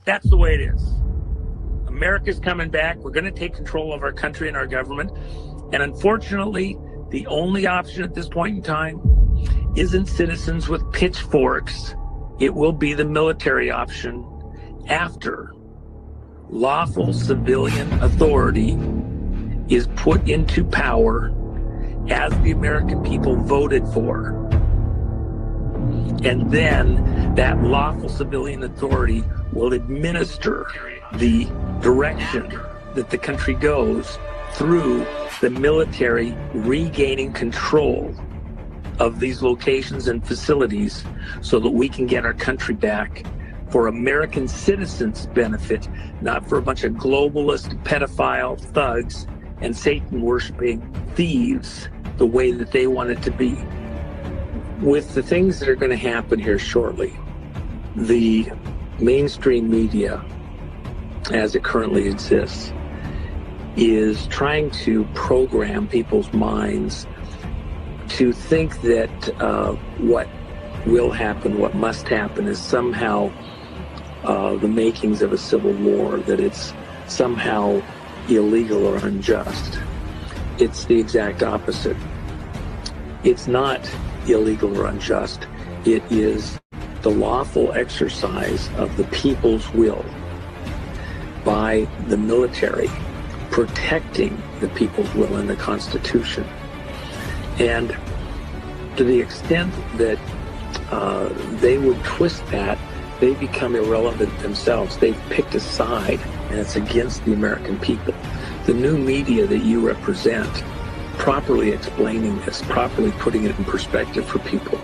That's the way it is. America's coming back. We're going to take control of our country and our government. And unfortunately, the only option at this point in time isn't citizens with pitchforks. It will be the military option after lawful civilian authority is put into power as the American people voted for. And then that lawful civilian authority will administer the direction that the country goes through the military regaining control of these locations and facilities so that we can get our country back for American citizens' benefit, not for a bunch of globalist, pedophile thugs and Satan-worshiping thieves the way that they want it to be. With the things that are going to happen here shortly, the mainstream media, as it currently exists, is trying to program people's minds to think that what will happen, what must happen, is somehow the makings of a civil war, that it's somehow illegal or unjust. It's the exact opposite. It's not illegal or unjust. It is the lawful exercise of the people's will by the military, protecting the people's will in the Constitution. And to the extent that they would twist that, they become irrelevant themselves. They've picked a side, and it's against the American people. The new media that you represent, properly explaining this, properly putting it in perspective for people,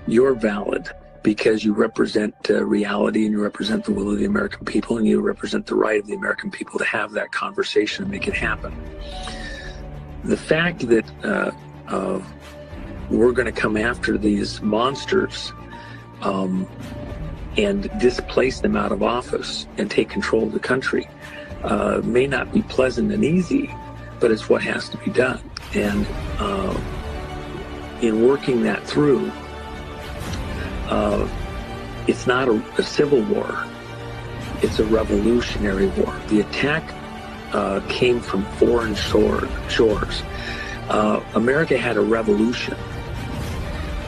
you're valid because you represent reality, and you represent the will of the American people, and you represent the right of the American people to have that conversation and make it happen. The fact that we're going to come after these monsters and displace them out of office and take control of the country may not be pleasant and easy, but it's what has to be done. And in working that through, it's not a civil war, it's a revolutionary war. The attack came from foreign shores. America had a revolution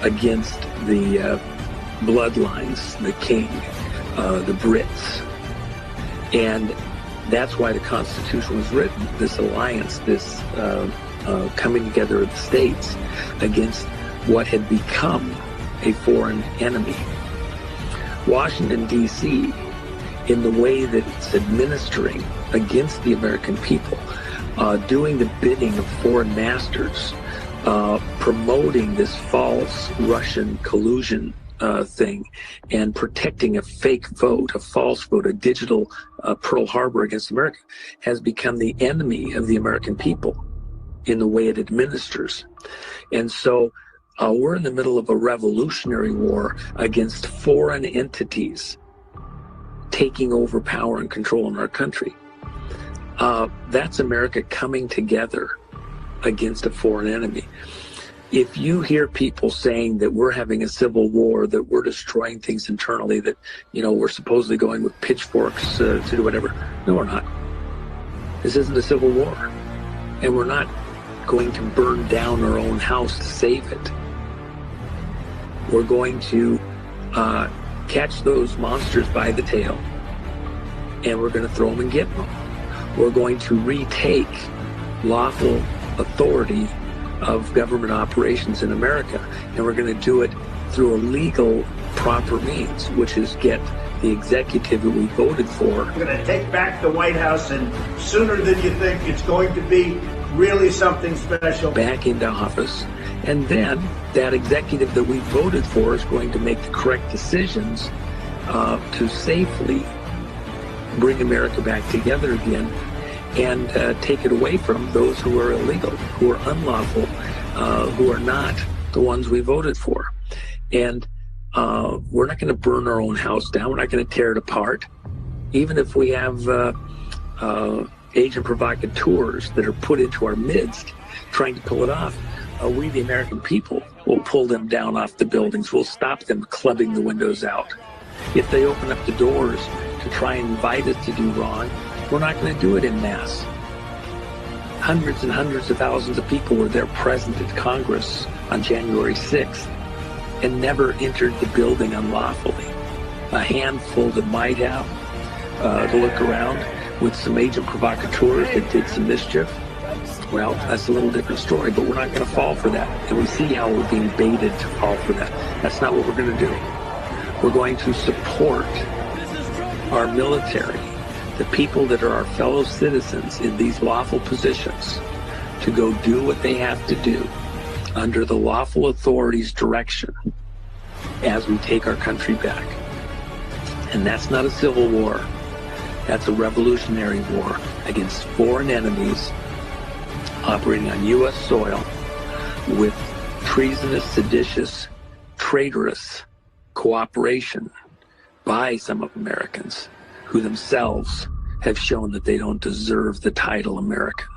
against the bloodlines, the king, the Brits. And that's why the Constitution was written, this alliance, this coming together of the states against what had become a foreign enemy. Washington, D.C., in the way that it's administering against the American people, doing the bidding of foreign masters, promoting this false Russian collusion thing, and protecting a fake vote, a false vote, a digital Pearl Harbor against America, has become the enemy of the American people in the way it administers. And so we're in the middle of a revolutionary war against foreign entities taking over power and control in our country. That's America coming together against a foreign enemy. If you hear people saying that we're having a civil war, that we're destroying things internally, that, you know, we're supposedly going with pitchforks to do whatever, no, we're not. This isn't a civil war. And we're not going to burn down our own house to save it. We're going to catch those monsters by the tail, and we're going to throw them and get them. We're going to retake lawful authority of government operations in America, and we're going to do it through a legal, proper means, which is get the executive that we voted for. We're going to take back the White House, and sooner than you think. It's going to be really something special. Back into office, and then that executive that we voted for is going to make the correct decisions to safely bring America back together again, and take it away from those who are illegal, who are unlawful, who are not the ones we voted for. And we're not going to burn our own house down. We're not going to tear it apart. Even if we have agent provocateurs that are put into our midst trying to pull it off, we, the American people, will pull them down off the buildings. We'll stop them clubbing the windows out. If they open up the doors to try and invite us to do wrong, we're not going to do it in mass. Hundreds and hundreds of thousands of people were there present at Congress on January 6th and never entered the building unlawfully. A handful that might have to look around with some agent provocateurs that did some mischief. Well, that's a little different story, but we're not going to fall for that. And we see how we're being baited to fall for that. That's not what we're going to do. We're going to support our military, the people that are our fellow citizens in these lawful positions, to go do what they have to do under the lawful authorities' direction as we take our country back. And that's not a civil war. That's a revolutionary war against foreign enemies operating on U.S. soil with treasonous, seditious, traitorous cooperation by some of Americans who themselves have shown that they don't deserve the title American.